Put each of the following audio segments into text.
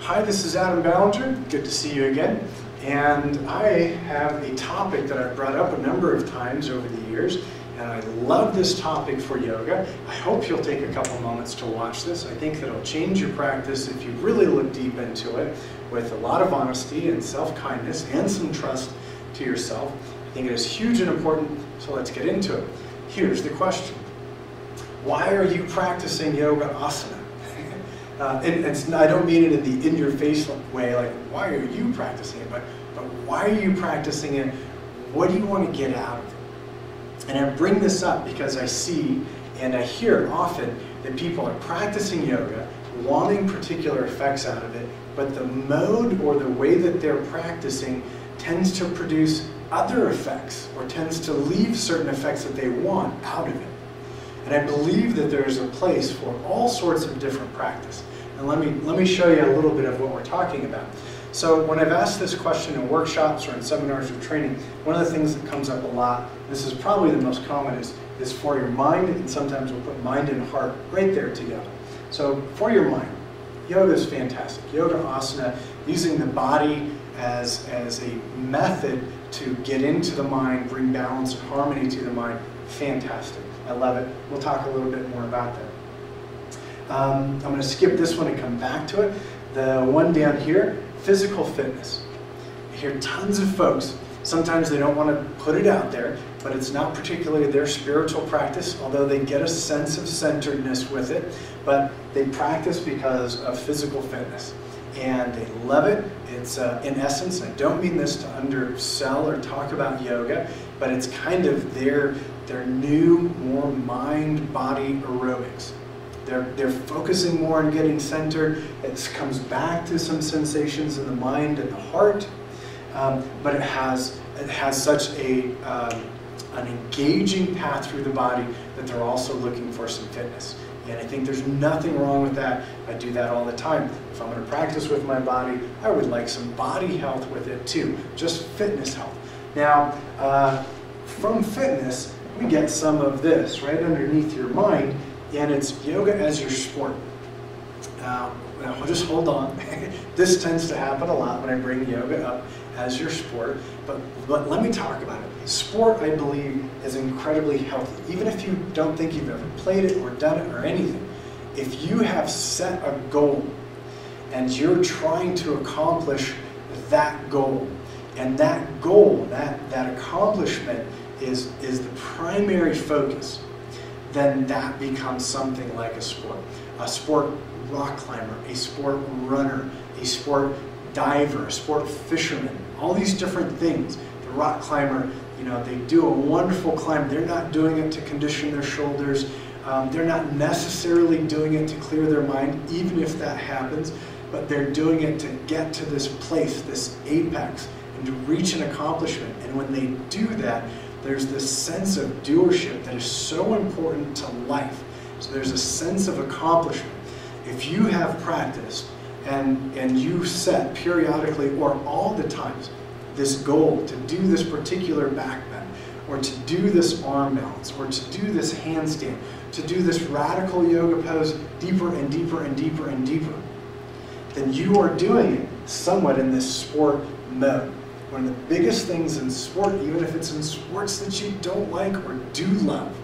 Hi, this is Adam Ballinger. Good to see you again. And I have a topic that I've brought up a number of times over the years, and I love this topic for yoga. I hope you'll take a couple moments to watch this. I think that it'll change your practice if you really look deep into it with a lot of honesty and self-kindness and some trust to yourself. I think it is huge and important, so let's get into it. Here's the question. Why are you practicing Yoga Asana? And I don't mean it in the in-your-face way, like, why are you practicing it? But why are you practicing it? What do you want to get out of it? And I bring this up because I see and I hear often that people are practicing yoga, wanting particular effects out of it, but the mode or the way that they're practicing tends to produce other effects or tends to leave certain effects that they want out of it. And I believe that there is a place for all sorts of different practice. And let me show you a little bit of what we're talking about. So when I've asked this question in workshops or in seminars or training, one of the things that comes up a lot, this is probably the most common, is for your mind, and sometimes we'll put mind and heart right there together. So for your mind, yoga is fantastic. Yoga Asana, using the body as a method to get into the mind, bring balance and harmony to the mind, fantastic. I love it. We'll talk a little bit more about that. I'm going to skip this one and come back to it. The one down here, physical fitness. I hear tons of folks, sometimes they don't want to put it out there, but it's not particularly their spiritual practice, although they get a sense of centeredness with it, but they practice because of physical fitness. And they love it. It's, in essence, I don't mean this to undersell or talk about yoga, but it's kind of their new, more mind-body aerobics. They're focusing more on getting centered. It comes back to some sensations in the mind and the heart, but it has such an engaging path through the body that they're also looking for some fitness. And I think there's nothing wrong with that. I do that all the time. If I'm going to practice with my body, I would like some body health with it too, just fitness health. Now, from fitness, we get some of this right underneath your mind, and it's yoga as your sport. Now just hold on. This tends to happen a lot when I bring yoga up as your sport, but let me talk about it. Sport, I believe, is incredibly healthy. Even if you don't think you've ever played it or done it or anything, if you have set a goal and you're trying to accomplish that goal, and that goal, that accomplishment is the primary focus, then that becomes something like a sport. A sport rock climber, a sport runner, a sport diver, a sport fisherman, all these different things. The rock climber, you know, they do a wonderful climb. They're not doing it to condition their shoulders. They're not necessarily doing it to clear their mind, even if that happens, but they're doing it to get to this place, this apex, and to reach an accomplishment. And when they do that, there's this sense of doership that is so important to life. So there's a sense of accomplishment. If you have practiced and you set periodically or all the times this goal to do this particular back bend, or to do this arm balance, or to do this handstand, to do this radical yoga pose deeper and deeper and deeper and deeper, then you are doing it somewhat in this sport mode. One of the biggest things in sport, even if it's in sports that you don't like or do love,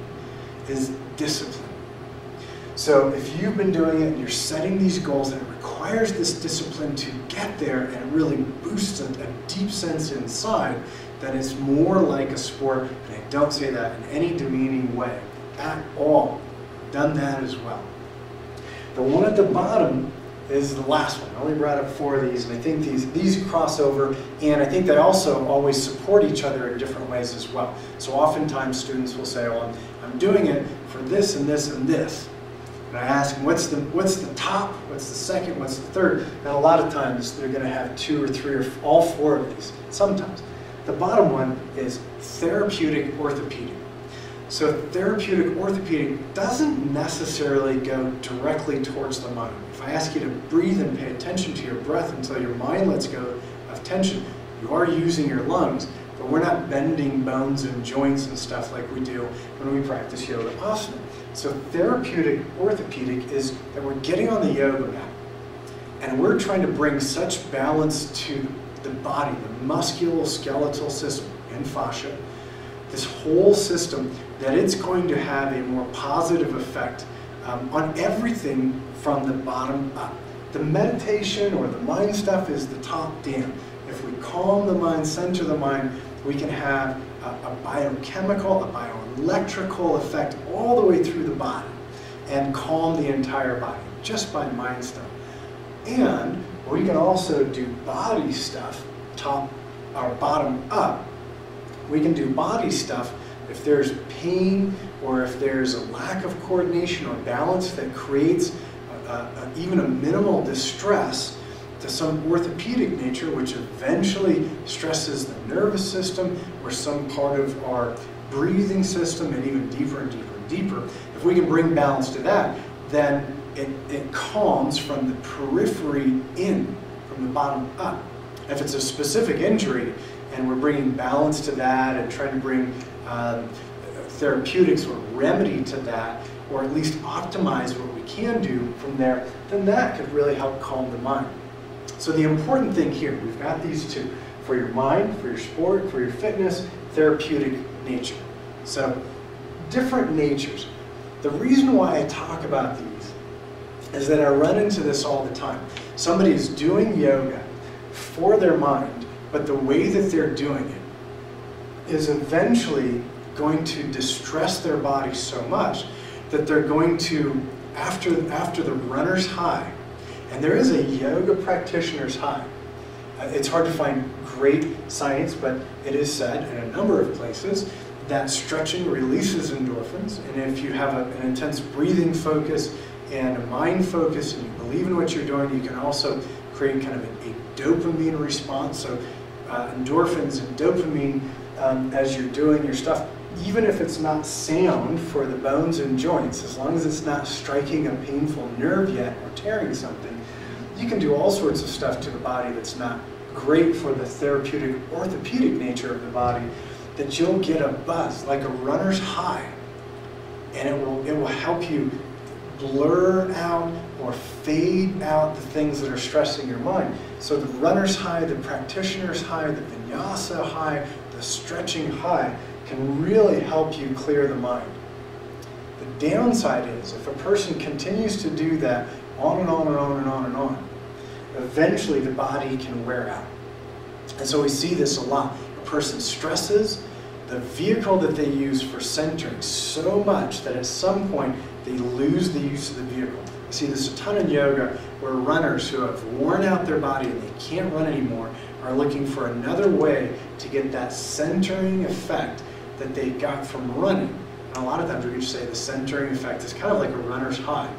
is discipline. So if you've been doing it and you're setting these goals and it requires this discipline to get there and it really boosts a deep sense inside, then it's more like a sport. And I don't say that in any demeaning way at all. I've done that as well. The one at the bottom is the last one. I only brought up 4 of these, and I think these cross over, and I think they also always support each other in different ways as well. So oftentimes students will say, well, I'm doing it for this and this and this. And I ask them, what's the top, what's the second, what's the third? And a lot of times they're going to have 2 or 3 or all 4 of these, sometimes. The bottom one is therapeutic orthopedic. So therapeutic orthopedic doesn't necessarily go directly towards the mind. If I ask you to breathe and pay attention to your breath until your mind lets go of tension, you are using your lungs, but we're not bending bones and joints and stuff like we do when we practice Yoga Asana. So therapeutic orthopedic is that we're getting on the yoga mat And we're trying to bring such balance to the body, the musculoskeletal system and fascia, this whole system, that it's going to have a more positive effect on everything from the bottom up. The meditation or the mind stuff is the top down. If we calm the mind, center the mind, we can have a biochemical, a bioelectrical effect all the way through the body and calm the entire body just by mind stuff. And we can also do body stuff, top or bottom up. We can do body stuff if there's pain or if there's a lack of coordination or balance that creates even a minimal distress to some orthopedic nature, which eventually stresses the nervous system or some part of our breathing system, and even deeper and deeper and deeper. If we can bring balance to that, then it calms from the periphery in, from the bottom up. If it's a specific injury and we're bringing balance to that and trying to bring therapeutics or remedy to that, or at least optimize what we can do from there, then that could really help calm the mind. So the important thing here, we've got these two, for your mind, for your sport, for your fitness, therapeutic nature. So different natures. The reason why I talk about these is that I run into this all the time. Somebody is doing yoga for their mind, but the way that they're doing it is eventually going to distress their body so much that they're going to, after the runner's high, and there is a yoga practitioner's high. It's hard to find great science, but it is said in a number of places that stretching releases endorphins, and if you have an intense breathing focus and a mind focus and you believe in what you're doing, you can also create kind of a dopamine response. So endorphins and dopamine as you're doing your stuff, even if it's not sound for the bones and joints, as long as it's not striking a painful nerve yet or tearing something, you can do all sorts of stuff to the body that's not great for the therapeutic orthopedic nature of the body, that you'll get a buzz, like a runner's high, and it will help you blur out or fade out the things that are stressing your mind. So the runner's high, the practitioner's high, the vinyasa high, the stretching high can really help you clear the mind. The downside is if a person continues to do that on and on and on and on and on, eventually the body can wear out. And so we see this a lot. A person stresses the vehicle that they use for centering so much that at some point they lose the use of the vehicle. You see this a ton in yoga where runners who have worn out their body and they can't run anymore are looking for another way to get that centering effect that they got from running. And a lot of times we can say the centering effect is kind of like a runner's high,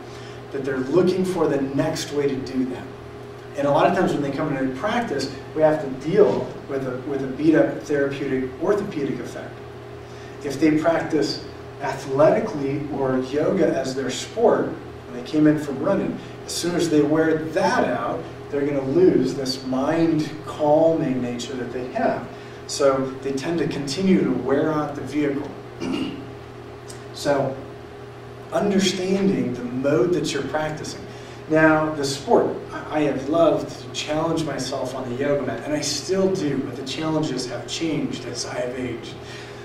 that they're looking for the next way to do that. And a lot of times when they come into practice, we have to deal with a beat-up therapeutic orthopedic effect. If they practice athletically or yoga as their sport, when they came in from running, as soon as they wear that out, they're going to lose this mind-calming nature that they have. So they tend to continue to wear out the vehicle. So understanding the mode that you're practicing. Now, the sport, I have loved to challenge myself on the yoga mat, and I still do, but the challenges have changed as I have aged.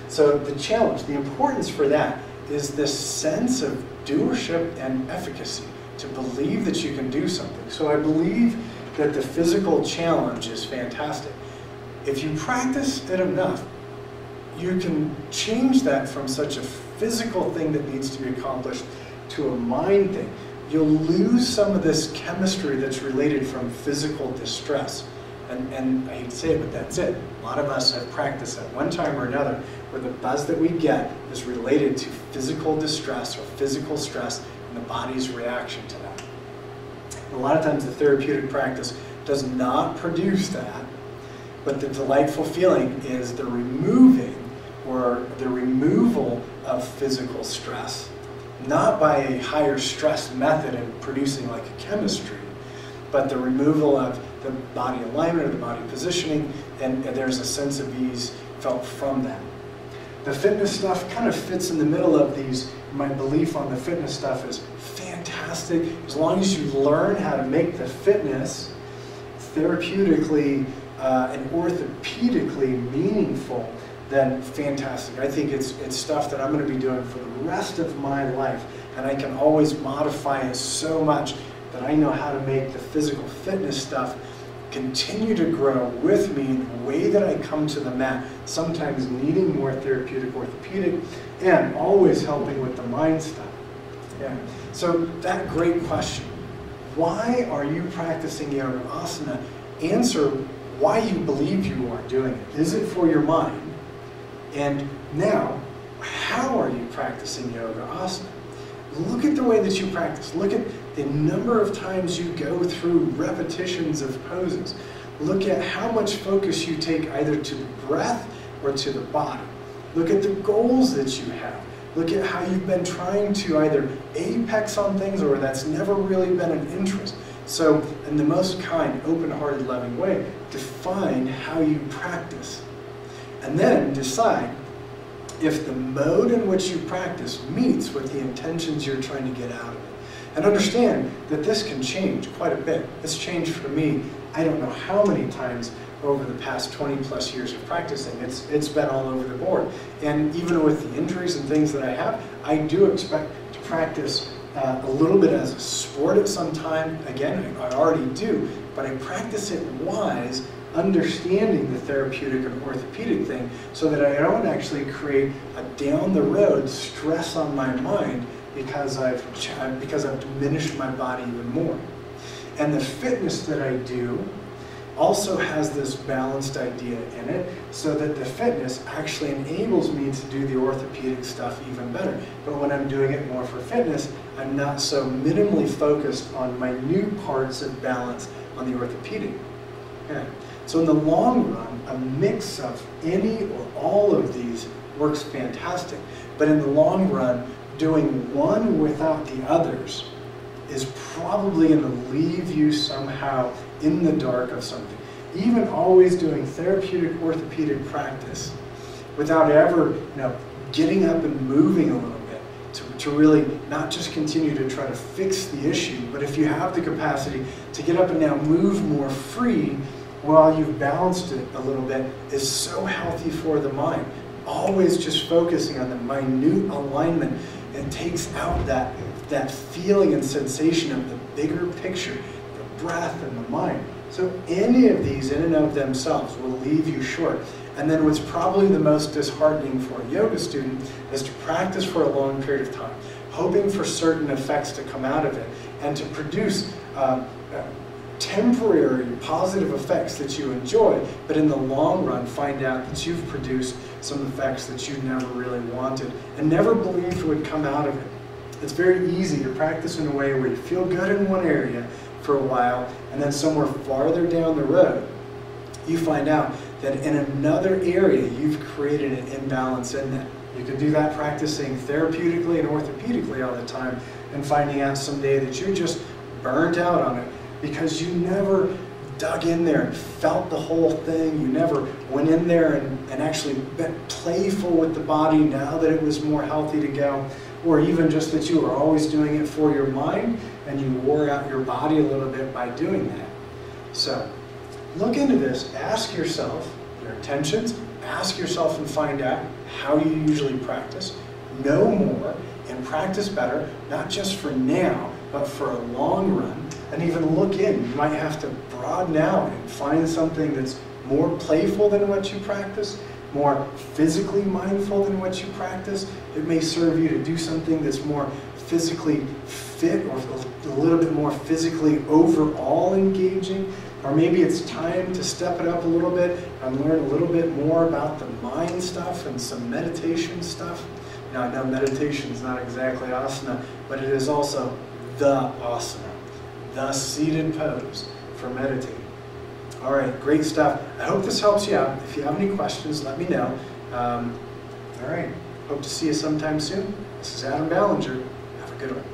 So the challenge, the importance for that is this sense of doership and efficacy, to believe that you can do something. So I believe that the physical challenge is fantastic. If you practice it enough, you can change that from such a physical thing that needs to be accomplished to a mind thing. You'll lose some of this chemistry that's related from physical distress. And I hate to say it, but that's it. A lot of us have practiced at one time or another where the buzz that we get is related to physical distress or physical stress and the body's reaction to that. A lot of times the therapeutic practice does not produce that, but the delightful feeling is the removing or the removal of physical stress. Not by a higher stress method and producing like a chemistry, but the removal of the body alignment or the body positioning, and there's a sense of ease felt from that. The fitness stuff kind of fits in the middle of these. My belief on the fitness stuff is fantastic fantastic. As long as you learn how to make the fitness therapeutically and orthopedically meaningful, then fantastic. I think it's stuff that I'm going to be doing for the rest of my life, and I can always modify it so much that I know how to make the physical fitness stuff continue to grow with me in the way that I come to the mat, sometimes needing more therapeutic orthopedic, and always helping with the mind stuff. Yeah. So that great question, why are you practicing Yoga Asana? Answer why you believe you are doing it. Is it for your mind? And now, how are you practicing Yoga Asana? Look at the way that you practice. Look at the number of times you go through repetitions of poses. Look at how much focus you take either to the breath or to the body. Look at the goals that you have. Look at how you've been trying to either apex on things or that's never really been an interest. So in the most kind, open-hearted, loving way, define how you practice. And then decide if the mode in which you practice meets with the intentions you're trying to get out of it. And understand that this can change quite a bit. It's changed for me, I don't know how many times over the past 20 plus years of practicing. It's been all over the board. And even with the injuries and things that I have, I do expect to practice a little bit as a sport at some time. Again, I already do, but I practice it wise, understanding the therapeutic and orthopedic thing so that I don't actually create a down the road stress on my mind because I've diminished my body even more. And the fitness that I do also has this balanced idea in it so that the fitness actually enables me to do the orthopedic stuff even better. But when I'm doing it more for fitness, I'm not so minimally focused on minute parts of balance on the orthopedic. Yeah. So in the long run, a mix of any or all of these works fantastic. But in the long run, doing one without the others is probably going to leave you somehow in the dark of something. Even always doing therapeutic orthopedic practice without ever, getting up and moving a little bit to really not just continue to try to fix the issue, but if you have the capacity to get up and now move more free while you've balanced it a little bit is so healthy for the mind. Always just focusing on the minute alignment, it takes out that feeling and sensation of the bigger picture, the breath and the mind. So any of these in and of themselves will leave you short. And then what's probably the most disheartening for a yoga student is to practice for a long period of time, hoping for certain effects to come out of it and to produce temporary positive effects that you enjoy, but in the long run find out that you've produced some effects that you never really wanted and never believed would come out of it. It's very easy to practice in a way where you feel good in one area for a while, and then somewhere farther down the road, you find out that in another area you've created an imbalance in that. You could do that practicing therapeutically and orthopedically all the time and finding out someday that you're just burnt out on it because you never dug in there and felt the whole thing. You never went in there and actually been playful with the body now that it was more healthy to go. Or even just that you were always doing it for your mind and you wore out your body a little bit by doing that. So look into this, ask yourself your intentions, ask yourself and find out how you usually practice, know more and practice better, not just for now, but for a long run, and even look in. You might have to broaden out and find something that's more playful than what you practice, more physically mindful than what you practice. It may serve you to do something that's more physically fit or a little bit more physically overall engaging. Or maybe it's time to step it up a little bit and learn a little bit more about the mind stuff and some meditation stuff. Now I know meditation is not exactly asana, but it is also the asana, the seated pose for meditating. All right, great stuff. I hope this helps you out. If you have any questions, let me know. All right, hope to see you sometime soon. This is Adam Ballinger. Have a good one.